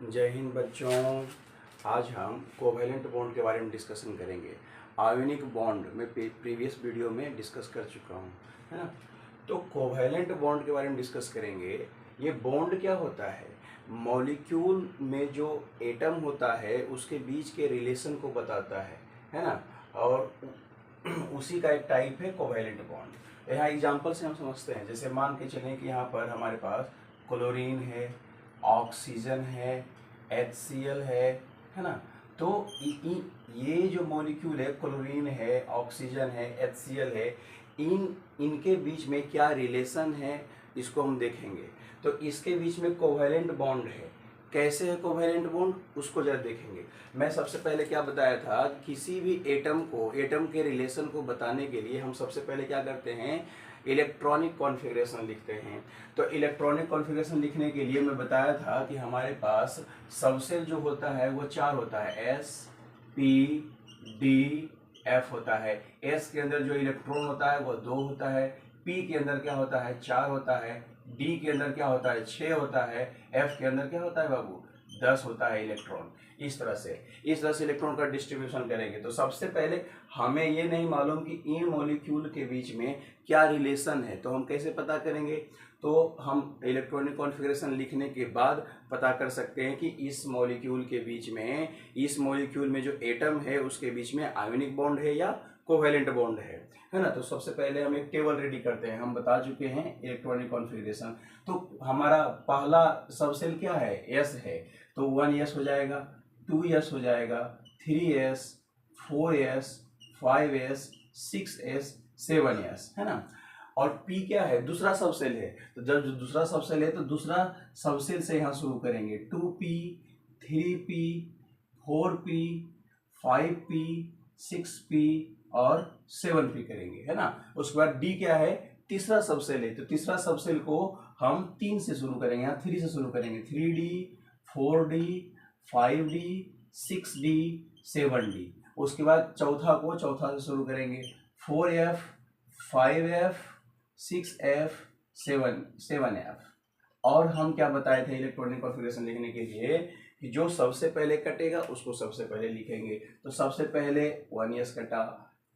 जय हिंद बच्चों। आज हम कोवैलेंट बॉन्ड के बारे में डिस्कशन करेंगे। आयोनिक बॉन्ड में प्रीवियस वीडियो में डिस्कस कर चुका हूँ, है ना। तो कोवैलेंट बॉन्ड के बारे में डिस्कस करेंगे। ये बॉन्ड क्या होता है? मॉलिक्यूल में जो एटम होता है उसके बीच के रिलेशन को बताता है ना। और उसी का एक टाइप है कोवैलेंट बॉन्ड। यहाँ एग्जांपल से हम समझते हैं। जैसे मान के चलें कि यहाँ पर हमारे पास क्लोरीन है, ऑक्सीजन है, HCl है ना। तो ये जो मॉलिक्यूल है, क्लोरीन है, ऑक्सीजन है, HCl है, इनके बीच में क्या रिलेशन है इसको हम देखेंगे। तो इसके बीच में कोवैलेंट बॉन्ड है। कैसे है कोवैलेंट बॉन्ड, उसको जरा देखेंगे। मैं सबसे पहले क्या बताया था, किसी भी एटम के रिलेशन को बताने के लिए हम सबसे पहले क्या करते हैं, इलेक्ट्रॉनिक कॉन्फ़िगरेशन लिखते हैं। तो इलेक्ट्रॉनिक कॉन्फ़िगरेशन लिखने के लिए मैं बताया था कि हमारे पास सबसेल जो होता है वो 4 होता है, S P D F होता है। S के अंदर जो इलेक्ट्रॉन होता है वो 2 होता है, P के अंदर क्या होता है 4 होता है, D के अंदर क्या होता है 6 होता है, F के अंदर क्या होता है बाबू 10 होता है इलेक्ट्रॉन। इस तरह से इलेक्ट्रॉन का डिस्ट्रीब्यूशन करेंगे। तो सबसे पहले हमें ये नहीं मालूम कि इन मॉलिक्यूल के बीच में क्या रिलेशन है, तो हम कैसे पता करेंगे? तो हम इलेक्ट्रॉनिक कॉन्फ़िगरेशन लिखने के बाद पता कर सकते हैं कि इस मॉलिक्यूल में जो एटम है उसके बीच में आयोनिक बॉन्ड है या कोवैलेंट बॉन्ड है ना। तो सबसे पहले हम एक टेबल रेडी करते हैं। हम बता चुके हैं इलेक्ट्रॉनिक कॉन्फ़िगरेशन। तो हमारा पहला सबसेल क्या है, S है। तो 1s हो जाएगा, 2s हो जाएगा, 3s, 4s, 5s, 6s, 7s, है ना। और P क्या है, दूसरा सबसेल है। तो जब दूसरा सबसेल है तो दूसरा सबसेल से यहाँ शुरू करेंगे। 2p, 3p, 4p, 5p, 6p और 7p करेंगे, है ना। उसके बाद D क्या है, तीसरा सबसेल है। तो तीसरा सबसेल को हम 3 से शुरू करेंगे, यहाँ 3 से शुरू करेंगे। 3D, 4D, 5D, 6D, 7D। उसके बाद चौथा से शुरू करेंगे। 4F, 5F, 6F, 7F। और हम क्या बताए थे इलेक्ट्रॉनिक कॉन्फ़िगरेशन लिखने के लिए कि जो सबसे पहले कटेगा उसको सबसे पहले लिखेंगे। तो सबसे पहले 1s कटा,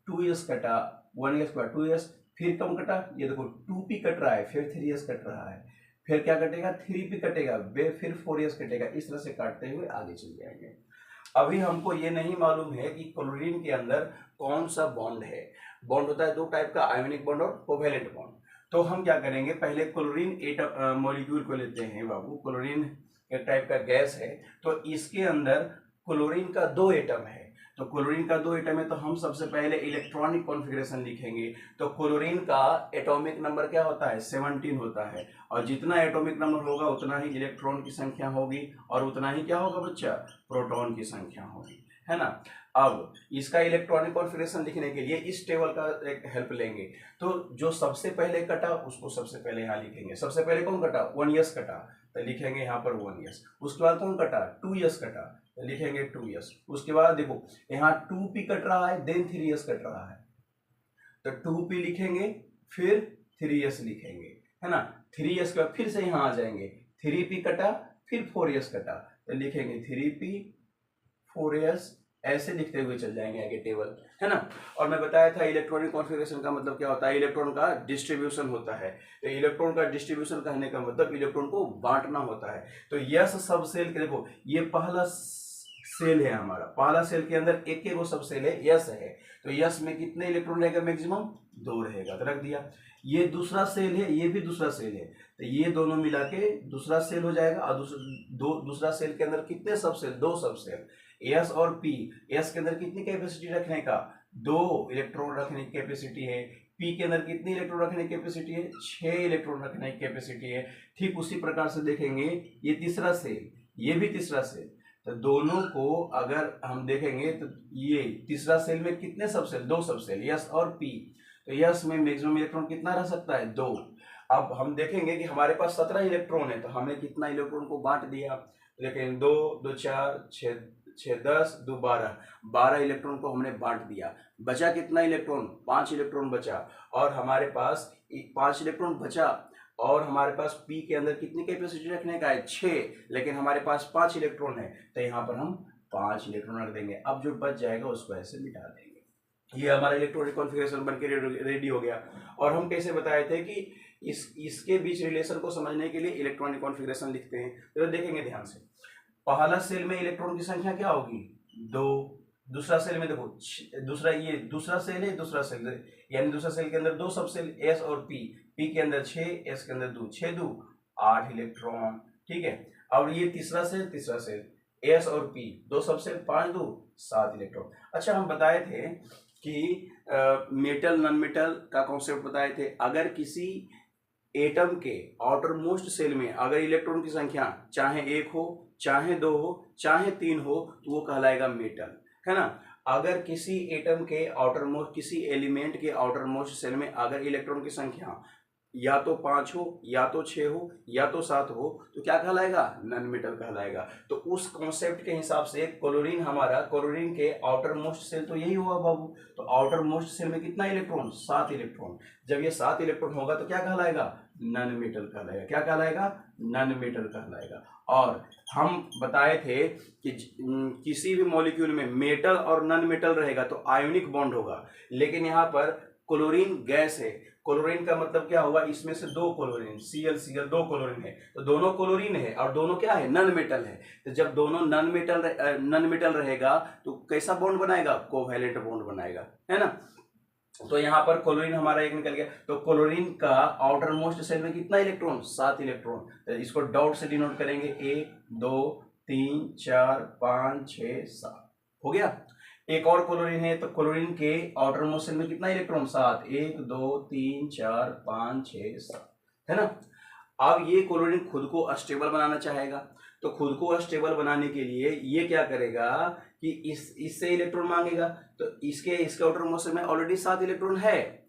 2s कटा, 1s के बाद 2s, फिर कम कटा, ये देखो 2p कट रहा है, फिर 3s कट रहा है, फिर क्या कटेगा 3p कटेगा, फिर 4s कटेगा। इस तरह से काटते हुए आगे चल जाएंगे। अभी हमको ये नहीं मालूम है कि क्लोरीन के अंदर कौन सा बॉन्ड है। बॉन्ड होता है 2 टाइप का, आयोनिक बॉन्ड और कोवैलेंट बॉन्ड। तो हम क्या करेंगे, पहले क्लोरीन एटम मॉलिक्यूल को लेते हैं बाबू। क्लोरीन एक टाइप का गैस है। तो इसके अंदर क्लोरीन का 2 एटम है। तो क्लोरीन का 2 एटम है तो हम सबसे पहले इलेक्ट्रॉनिक कॉन्फ़िगरेशन लिखेंगे। तो क्लोरीन का एटॉमिक नंबर क्या होता है, 17 होता है। और जितना एटॉमिक नंबर होगा उतना ही इलेक्ट्रॉन की संख्या होगी और उतना ही क्या होगा बच्चा, प्रोटॉन की संख्या होगी, है ना। अब इसका इलेक्ट्रॉनिक कॉन्फ़िगरेशन लिखने के लिए इस टेबल का एक हेल्प लेंगे। तो जो सबसे पहले कटा उसको सबसे पहले यहाँ लिखेंगे। सबसे पहले कौन कटा, 1s कटा, तो लिखेंगे यहाँ पर 1s। उसके बाद कौन कटा, 2s कटा, तो लिखेंगे 2s। उसके बाद देखो यहाँ 2p कट रहा है, देन 3s कट रहा है, तो 2p लिखेंगे, फिर 3s लिखेंगे, है ना। 3s के बाद फिर से यहाँ आ जाएंगे, 3p कटा, फिर 4s कटा, तो लिखेंगे 3p, 4s, ऐसे लिखते हुए चल जाएंगे आगे टेबल, है ना। और मैं बताया था इलेक्ट्रॉनिक कॉन्फ़िगरेशन का मतलब क्या होता है, इलेक्ट्रॉन का डिस्ट्रीब्यूशन होता है। तो इलेक्ट्रॉन का डिस्ट्रीब्यूशन कहने का मतलब इलेक्ट्रॉन को बांटना होता है। तो यस सब सेल के, देखो ये पहला सेल है हमारा, पहला सेल के अंदर एक वो सब सेल है, यस है। तो यस में कितने इलेक्ट्रॉन रहेगा, मैक्सिमम 2 रहेगा, तो रख दिया। ये दूसरा सेल है, ये भी दूसरा सेल है, तो ये दोनों मिला के दूसरा सेल हो जाएगा। और दूसरा सेल के अंदर कितने सब सेल, 2 सब सेल, एस और पी। एस के अंदर कितनी कैपेसिटी रखने का, 2 इलेक्ट्रॉन रखने की कैपेसिटी है। पी के अंदर कितनी इलेक्ट्रॉन रखने की कैपेसिटी है, 6 इलेक्ट्रॉन रखने की कैपेसिटी है। ठीक उसी प्रकार से देखेंगे ये तीसरा सेल, ये भी तीसरा सेल। तो दोनों को अगर हम देखेंगे तो ये तीसरा सेल में कितने सब सेल, 2 सब सेल, यस और पी। तो यस में मैक्सिमम इलेक्ट्रॉन कितना रह सकता है, 2। अब हम देखेंगे कि हमारे पास 17 इलेक्ट्रॉन है, तो हमने कितना इलेक्ट्रॉन को बांट दिया, लेकिन 2 2 4 6 6 10 2 12 इलेक्ट्रॉन को हमने बांट दिया। बचा कितना इलेक्ट्रॉन, 5 इलेक्ट्रॉन बचा। और हमारे पास 5 इलेक्ट्रॉन बचा और हमारे पास पी के अंदर कितनी कैपेसिटी रखने का है 6, लेकिन हमारे पास 5 इलेक्ट्रॉन है, तो यहाँ पर हम 5 इलेक्ट्रॉन रख देंगे। अब जो बच जाएगा उसको ऐसे मिटा देंगे। ये हमारा इलेक्ट्रॉनिक कॉन्फ़िगरेशन बनके रेडी हो गया। और हम कैसे बताए थे कि इसके बीच रिलेशन को समझने के लिए इलेक्ट्रॉनिक कॉन्फ़िगरेशन लिखते हैं। तो देखेंगे ध्यान से, पहला सेल में इलेक्ट्रॉन की संख्या क्या होगी 2, दूसरा सेल में देखो दूसरा सेल है, दूसरा सेल यानी दूसरा सेल के अंदर 2 सब सेल एस और पी के अंदर 6, एस के अंदर 2, 6 2 8 इलेक्ट्रॉन, ठीक है। और ये तीसरा सेल एस और पी 2 सब सेल 5 2 7 इलेक्ट्रॉन। अच्छा, हम बताए थे कि मेटल नॉन मेटल का कॉन्सेप्ट बताए थे। अगर किसी एटम के आउटर मोस्ट सेल में अगर इलेक्ट्रॉन की संख्या चाहे 1 हो, चाहे 2 हो, चाहे 3 हो, तो वो कहलाएगा मेटल, है ना। अगर किसी एटम के आउटर मोस्ट, किसी एलिमेंट के आउटर मोस्ट सेल में अगर इलेक्ट्रॉन की संख्या या तो 5 हो, या तो 6 हो, या तो 7 हो, तो क्या कहलाएगा, नॉन मेटल कहलाएगा। तो उस कॉन्सेप्ट के हिसाब से क्लोरीन के आउटर मोस्ट सेल तो यही हुआ बाबू। तो आउटर मोस्ट सेल में कितना इलेक्ट्रॉन, 7 इलेक्ट्रॉन। जब ये 7 इलेक्ट्रॉन होगा तो क्या कहलाएगा, नॉन मेटल कहलाएगा। क्या कहलाएगा, नॉन मेटल कहलाएगा। और हम बताए थे कि किसी भी मॉलिक्यूल में मेटल और नॉन मेटल रहेगा तो आयोनिक बॉन्ड होगा, लेकिन यहाँ पर क्लोरीन गैस है। क्लोरीन का मतलब क्या हुआ, इसमें से 2 क्लोरीन, Cl 2 क्लोरीन है, तो दोनों क्लोरीन है और दोनों क्या है, नॉन मेटल है। तो जब दोनों नॉन मेटल रहेगा तो कैसा बॉन्ड बनाएगा, कोवैलेंट बॉन्ड बनाएगा, है ना। तो यहाँ पर क्लोरीन हमारा एक निकल गया। तो क्लोरीन का आउटर मोस्ट सेल में कितना इलेक्ट्रॉन, 7 इलेक्ट्रॉन। तो इसको डॉट से डिनोट करेंगे, 1 2 3 4 5 6 7 हो गया। एक और क्लोरीन है, तो क्लोरीन के आउटर मोस्ट सेल में कितना इलेक्ट्रॉन, 7, 1 2 3 4 5 6 7, है ना। अब ये क्लोरीन खुद को अस्टेबल बनाना चाहेगा, तो खुद को अस्टेबल बनाने के लिए ये क्या करेगा कि इससे इलेक्ट्रॉन मांगेगा। तो इसके आउटर मोस्ट सेल में ऑलरेडी 7 इलेक्ट्रॉन है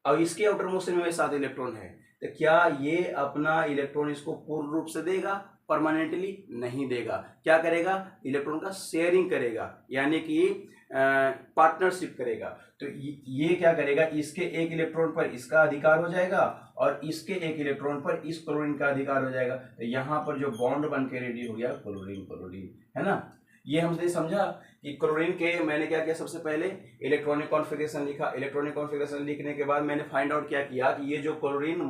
और इसके आउटर मोस्ट सेल में 7 इलेक्ट्रॉन है। तो क्या ये अपना इलेक्ट्रॉन इसको पूर्ण रूप से देगा, परमानेंटली नहीं देगा। क्या करेगा, इलेक्ट्रॉन का शेयरिंग करेगा, यानी कि पार्टनरशिप करेगा। तो ये क्या करेगा, इसके 1 इलेक्ट्रॉन पर इसका अधिकार हो जाएगा और इसके 1 इलेक्ट्रॉन पर इस क्लोरीन का अधिकार हो जाएगा। तो यहाँ पर जो बॉन्ड बन के रेडी हो गया क्लोरीन, है ना। ये हमने समझा कि क्लोरीन के मैंने क्या किया, सबसे पहले इलेक्ट्रॉनिक कॉन्फ़िगरेशन लिखा। इलेक्ट्रॉनिक कॉन्फ़िगरेशन लिखने के बाद मैंने फाइंड आउट क्या किया कि ये जो क्लोरीन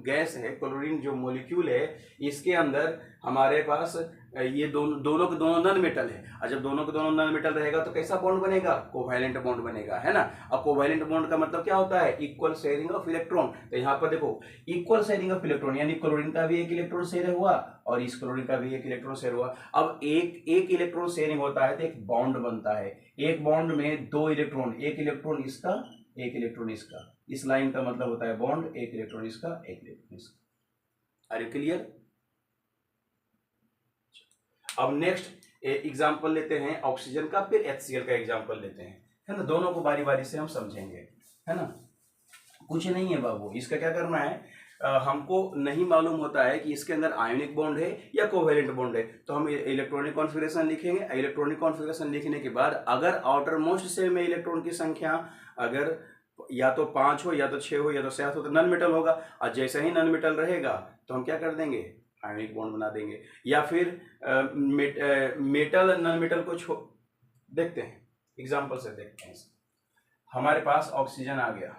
गैस है, क्लोरीन जो मॉलिक्यूल है, इसके अंदर हमारे पास ये दोनों के दोनों नॉन मेटल है। और जब दोनों के दोनों नॉन मेटल रहेगा तो कैसा बॉन्ड बनेगा, कोवैलेंट बॉन्ड बनेगा, है ना। अब कोवैलेंट बॉन्ड का मतलब क्या होता है, इक्वल शेयरिंग ऑफ इलेक्ट्रॉन। तो यहाँ पर देखो, इक्वल शेयरिंग ऑफ इलेक्ट्रॉन, यानी क्लोरीन का भी 1 इलेक्ट्रॉन शेयर हुआ और इस क्लोरीन का भी 1 इलेक्ट्रॉन शेयर हुआ। अब एक इलेक्ट्रॉन शेयरिंग होता है तो एक बॉन्ड बनता है। एक बॉन्ड में 2 इलेक्ट्रॉन, 1 इलेक्ट्रॉन इसका, 1 इलेक्ट्रॉन इसका। इस लाइन का मतलब होता है बॉन्ड, 1 इलेक्ट्रॉन इसका, 1 इलेक्ट्रॉन इसका। Are you clear. अब नेक्स्ट एग्जांपल लेते हैं ऑक्सीजन का, फिर HCl का एग्जांपल लेते हैं, है ना। दोनों को बारी बारी से हम समझेंगे, है ना। कुछ नहीं है बाबू, इसका क्या करना है, हमको नहीं मालूम होता है कि इसके अंदर आयोनिक बॉन्ड है या कोवैलेंट बॉन्ड है, तो हम इलेक्ट्रॉनिक कॉन्फ़िगरेशन लिखेंगे। इलेक्ट्रॉनिक कॉन्फ़िगरेशन लिखने के बाद अगर आउटर मोस्ट सेल में इलेक्ट्रॉन की संख्या अगर या तो 5 हो, या तो 6 हो, या तो 7 हो, तो नॉन मेटल होगा। और जैसे ही नॉन मेटल रहेगा तो हम क्या कर देंगे, आयोनिक बॉन्ड बना देंगे। या फिर मेटल नॉन मेटल को देखते हैं, एग्जांपल से देखते हैं। हमारे पास ऑक्सीजन आ गया,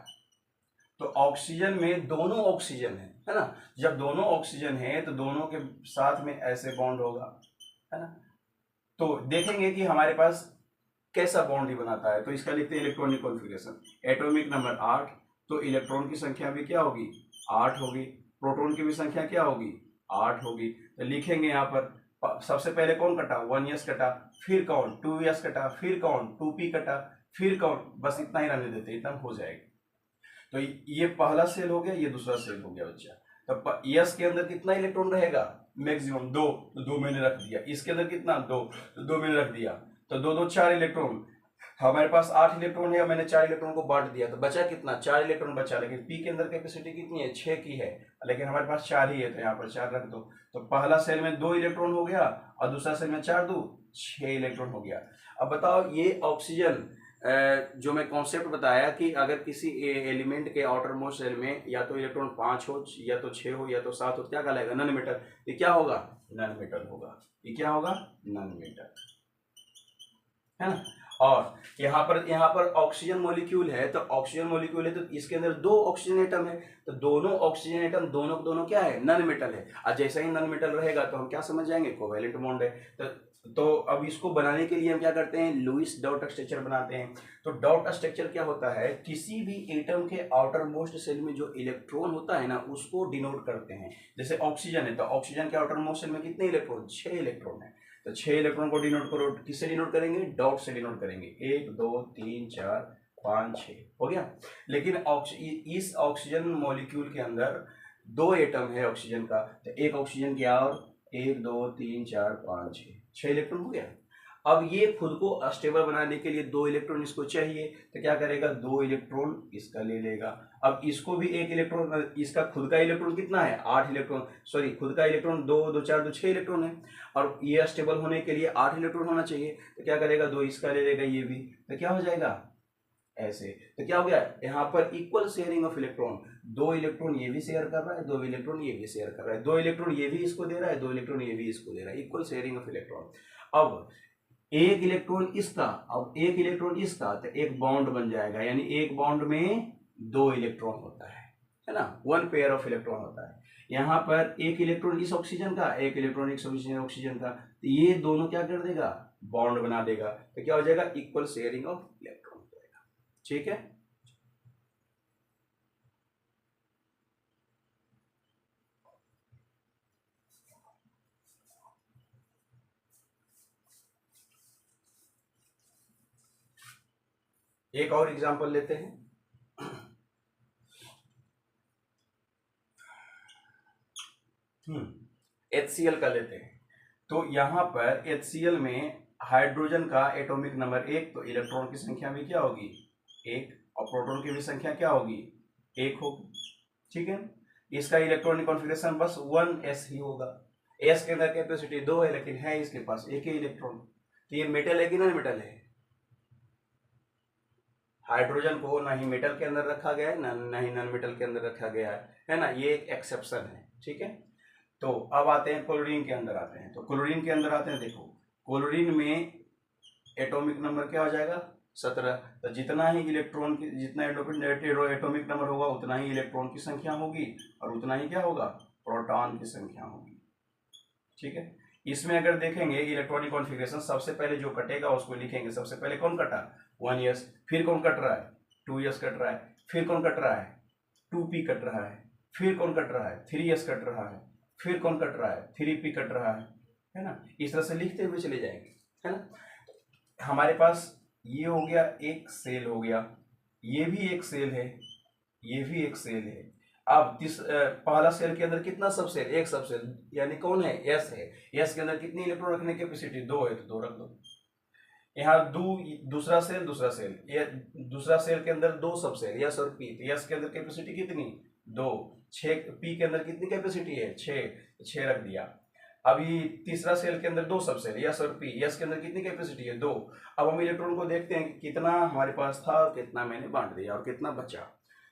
तो ऑक्सीजन में दोनों ऑक्सीजन है ना। जब दोनों ऑक्सीजन है तो दोनों के साथ में ऐसे बॉन्ड होगा, है ना। तो देखेंगे कि हमारे पास कैसा बॉन्ड ही बनाता है। तो इसका लिखते हैं इलेक्ट्रॉनिक कॉन्फ़िगरेशन, एटॉमिक नंबर 8, तो इलेक्ट्रॉन की संख्या भी क्या होगी, 8 होगी। प्रोटॉन की भी संख्या क्या होगी, 8 होगी। तो लिखेंगे यहाँ पर सबसे पहले कौन कटा, 1s कटा, फिर कौन 2s कटा, फिर कौन 2p कटा, फिर कौन, बस इतना ही रहने देते, इतना हो जाएगा। तो ये पहला सेल हो गया, ये दूसरा सेल हो गया बच्चा। तो यस के अंदर कितना इलेक्ट्रॉन रहेगा, मैक्सिमम 2, तो 2 मैंने रख दिया। इसके अंदर कितना, 2, तो 2 मैंने रख दिया। तो 2 2 4 इलेक्ट्रॉन, हमारे पास 8 इलेक्ट्रॉन है, मैंने 4 इलेक्ट्रॉन को बांट दिया, तो बचा कितना, 4 इलेक्ट्रॉन बचा। लेकिन पी के अंदर कैपेसिटी कितनी है, 6 की है, लेकिन हमारे पास 4 ही है, तो यहाँ पर 4 रख दो। तो पहला सेल में 2 इलेक्ट्रॉन हो गया और दूसरा सेल में 4 2 6 इलेक्ट्रॉन हो गया। अब बताओ, ये ऑक्सीजन जो मैं कॉन्सेप्ट बताया कि अगर किसी एलिमेंट के आउटर मोस्ट शेल में या तो इलेक्ट्रॉन 5 हो, या तो 6 हो, या तो 7 हो, क्या कहलाएगा? Non metal. ये क्या होगा? नन मेटल होगा। ये क्या होगा? नन मेटल, है ना। और यहाँ पर ऑक्सीजन मॉलिक्यूल है, तो ऑक्सीजन मॉलिक्यूल है तो इसके अंदर 2 ऑक्सीजन एटम है, तो दोनों ऑक्सीजन एटम दोनों क्या है? नन मेटल है। और जैसा ही नन मेटल रहेगा तो हम क्या समझ जाएंगे? कोवैलेंट बॉन्ड है। तो अब इसको बनाने के लिए हम क्या करते हैं? लुईस डॉट स्ट्रक्चर बनाते हैं। तो डॉट स्ट्रक्चर क्या होता है? किसी भी एटम के आउटर मोस्ट शेल में जो इलेक्ट्रॉन होता है ना, उसको डिनोट करते हैं। जैसे ऑक्सीजन है, तो ऑक्सीजन के आउटर मोस्ट शेल में कितने इलेक्ट्रॉन? 6 इलेक्ट्रॉन है। तो 6 इलेक्ट्रॉन को डिनोट करो, किससे डिनोट करेंगे? डॉट से डिनोट करेंगे। 1 2 3 4 5 6 हो गया। लेकिन इस ऑक्सीजन मॉलिक्यूल के अंदर 2 एटम है ऑक्सीजन का, तो एक ऑक्सीजन क्या? और 1 2 3 4 5 6 इलेक्ट्रॉन हो गया। अब ये खुद को स्टेबल बनाने के लिए 2 इलेक्ट्रॉन इसको चाहिए, तो क्या करेगा? 2 इलेक्ट्रॉन इसका ले लेगा। अब इसको भी 1 इलेक्ट्रॉन, इसका खुद का इलेक्ट्रॉन कितना है? 8 इलेक्ट्रॉन, सॉरी खुद का इलेक्ट्रॉन 2 2 4 2 6 इलेक्ट्रॉन है, और ये स्टेबल होने के लिए 8 इलेक्ट्रॉन होना चाहिए, तो क्या करेगा? 2 इसका ले लेगा, ये भी, तो क्या हो जाएगा? ऐसे। तो क्या हो गया? यहाँ पर equal sharing of electron. 2 electron ये भी शेयर कर रहा है, 2 इलेक्ट्रॉन ये भी शेयर कर रहा है, 2 इलेक्ट्रॉन ये भी इसको दे रहा है, 2 इलेक्ट्रॉन ये भी इसको दे रहा है, इक्वल शेयरिंग ऑफ इलेक्ट्रॉन। अब 1 इलेक्ट्रॉन इसका, अब 1 इलेक्ट्रॉन इसका, तो एक बॉन्ड बन जाएगा, यानी एक बॉन्ड में 2 इलेक्ट्रॉन होता है ना, 1 पेयर ऑफ इलेक्ट्रॉन होता है। यहाँ पर 1 इलेक्ट्रॉन इस ऑक्सीजन का, 1 इलेक्ट्रॉन इस ऑक्सीजन का, तो ये दोनों क्या कर देगा? बॉन्ड बना देगा, तो क्या हो जाएगा? इक्वल शेयरिंग ऑफ इलेक्ट्रॉन हो जाएगा। ठीक है। एक और एग्जांपल लेते हैं। HCl का लेते हैं। तो यहाँ पर HCl में हाइड्रोजन का एटॉमिक नंबर 1, तो इलेक्ट्रॉन की संख्या भी क्या होगी? 1, और प्रोटॉन की भी संख्या क्या होगी? 1 होगी। ठीक है। इसका इलेक्ट्रॉनिक कॉन्फ़िगरेशन बस 1s ही होगा। s के अंदर कैपेसिटी 2 है, लेकिन है इसके पास 1 ही इलेक्ट्रॉन। तो ये मेटल है कि नॉन मेटल है? हाइड्रोजन को ना ही मेटल के अंदर रखा गया है, ना ही नॉन मेटल के अंदर रखा गया है ना। ये एक एक्सेप्शन है। ठीक है। तो अब आते हैं क्लोरीन के अंदर आते हैं। तो क्लोरीन के अंदर आते हैं, देखो क्लोरीन में एटॉमिक नंबर क्या हो जाएगा? 17। तो जितना ही इलेक्ट्रॉन की, जितना एटॉमिक नंबर होगा उतना ही इलेक्ट्रॉन की संख्या होगी, और उतना ही क्या होगा? प्रोटॉन की संख्या होगी। ठीक है। इसमें अगर देखेंगे इलेक्ट्रॉनिक कॉन्फ़िगरेशन, सबसे पहले जो कटेगा उसको लिखेंगे। सबसे पहले कौन कटा? 1s। फिर कौन कट रहा है? 2s कट रहा है। फिर कौन कट रहा है? 2p कट रहा है। फिर कौन कट रहा है? 3s कट रहा है। फिर कौन कट रहा है? 3p कट रहा है ना। इस तरह से लिखते हुए चले जाएंगे, है ना। हमारे पास ये हो गया, एक सेल हो गया, ये भी एक सेल है, ये भी एक सेल है। अब पहला सेल के अंदर कितना सबसेल? एक सबसेल, यानी कौन है? एस है। एस के अंदर कितनी इलेक्ट्रॉन रखने की कैपेसिटी? 2 है, तो 2 रख दो। यहाँ दूसरा सेल, ये दूसरा सेल के अंदर 2 सबसेल, यस और पी। तो यस के अंदर कैपेसिटी कितनी? 2। 6। पी के अंदर कितनी कैपेसिटी है? 6 रख दिया। अभी तीसरा सेल के अंदर 2 सबसेल, यस और पी। यस के अंदर कितनी कैपेसिटी है? 2। अब हम इलेक्ट्रॉन को देखते हैं कि कितना हमारे पास था और कितना मैंने बांट दिया और कितना बचा।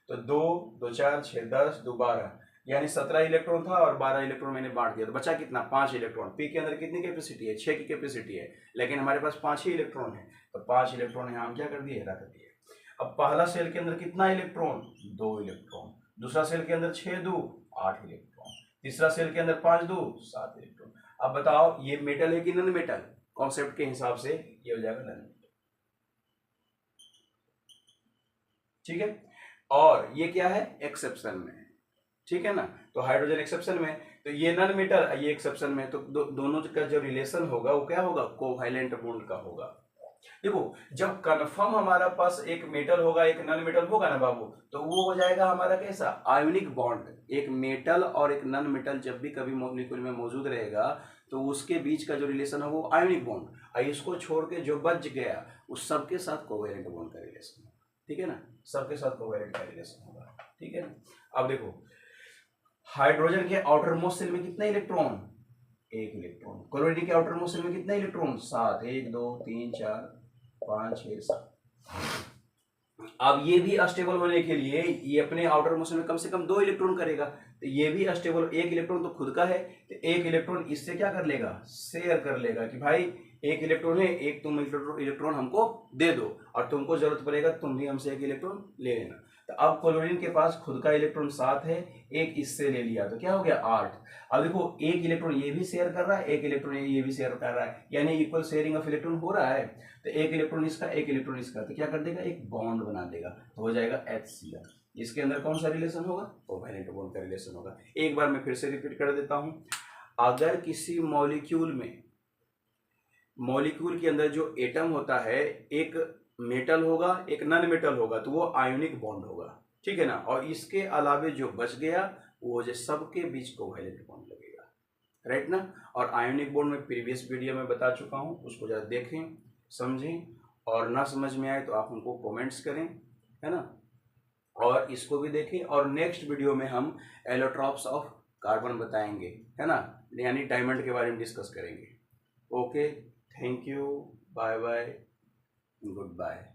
तो 2 2 4 6 10 2 12, यानी 17 इलेक्ट्रॉन था और 12 इलेक्ट्रॉन मैंने बांट दिया, तो बचा कितना? 5 इलेक्ट्रॉन। पी के अंदर कितनी कैपेसिटी है? 6 की कैपेसिटी है, लेकिन हमारे पास 5 ही इलेक्ट्रॉन है, तो 5 इलेक्ट्रॉन यहाँ हम क्या कर दिए? रख दिए। अब पहला सेल के अंदर कितना इलेक्ट्रॉन? 2 इलेक्ट्रॉन। दूसरा सेल के अंदर 6 2 8 इलेक्ट्रॉन। तीसरा सेल के अंदर 5 2 7 इलेक्ट्रॉन। अब बताओ ये मेटल है कि नॉन मेटल? कॉन्सेप्ट के हिसाब से ये हो जाएगा नॉन मेटल। ठीक है। और ये क्या है? एक्सेप्शन में। ठीक है ना। तो हाइड्रोजन एक्सेप्शन में, तो ये नॉन मेटल, ये एक्सेप्शन में, तो दोनों का जो रिलेशन होगा वो क्या होगा? कोवैलेंट बॉन्ड का होगा। देखो जब कन्फर्म हमारा पास एक मेटल होगा एक नॉन मेटल होगा ना बाबू, तो वो हो जाएगा हमारा कैसा? Ionic bond. एक मेटल और एक नॉन मेटल जब भी कभी मॉलिक्यूल में मौजूद रहेगा तो उसके बीच का जो रिलेशन है वो आयोनिक बॉन्ड, और इसको छोड़ के जो बच गया उस सबके साथ कोवैलेंट बॉन्ड का रिलेशन होगा। ठीक है ना। सबके साथ कोवैलेंट का रिलेशन होगा। ठीक है ना। अब देखो हाइड्रोजन के आउटर मोस्ट शेल में कितना इलेक्ट्रॉन? 1 इलेक्ट्रॉन। क्लोरीन के आउटर मोस्ट शेल में कितना इलेक्ट्रॉन? 7। 1 2 3 4 5 6 7। अब ये भी अस्टेबल होने के लिए ये अपने आउटर मोशन में कम से कम 2 इलेक्ट्रॉन करेगा, तो ये भी अस्टेबल, एक इलेक्ट्रॉन तो खुद का है, तो एक इलेक्ट्रॉन इससे क्या कर लेगा, शेयर कर लेगा कि भाई एक इलेक्ट्रॉन है, एक तुम इलेक्ट्रॉन हमको दे दो, और तुमको जरूरत पड़ेगा तुम भी हमसे एक इलेक्ट्रॉन ले लेना। तो अब क्लोरीन के पास खुद का इलेक्ट्रॉन 7 है, एक इससे ले लिया, तो क्या हो गया 8। अब देखो एक इलेक्ट्रॉन ये भी शेयर कर रहा है, एक इलेक्ट्रॉन ये भी शेयर कर रहा है, यानी इक्वल शेयरिंग ऑफ इलेक्ट्रॉन हो रहा है। तो एक इलेक्ट्रॉन इसका, एक इलेक्ट्रॉन इसका, तो क्या कर देगा, एक बॉन्ड बना देगा, तो हो जाएगा HCl। इसके अंदर कौन सा रिलेशन होगा, कोवैलेंट बॉन्ड का रिलेशन होगा। एक बार मैं फिर से रिपीट कर देता हूं, अगर किसी मॉलिक्यूल के अंदर जो एटम होता है, एक मेटल होगा एक नॉन मेटल होगा, तो वो आयोनिक बॉन्ड होगा, ठीक है ना। और इसके अलावे जो बच गया वो जो सबके बीच कोवैलेंट बॉन्ड लगेगा, राइट ना। और आयोनिक बॉन्ड में प्रीवियस वीडियो में बता चुका हूं, उसको जरा देखें समझें, और ना समझ में आए तो आप हमको कमेंट्स करें, है ना, और इसको भी देखें। और नेक्स्ट वीडियो में हम एलोट्रॉप्स ऑफ कार्बन बताएंगे, है ना, यानी डायमंड के बारे में डिस्कस करेंगे। Okay, thank you, bye bye, good bye.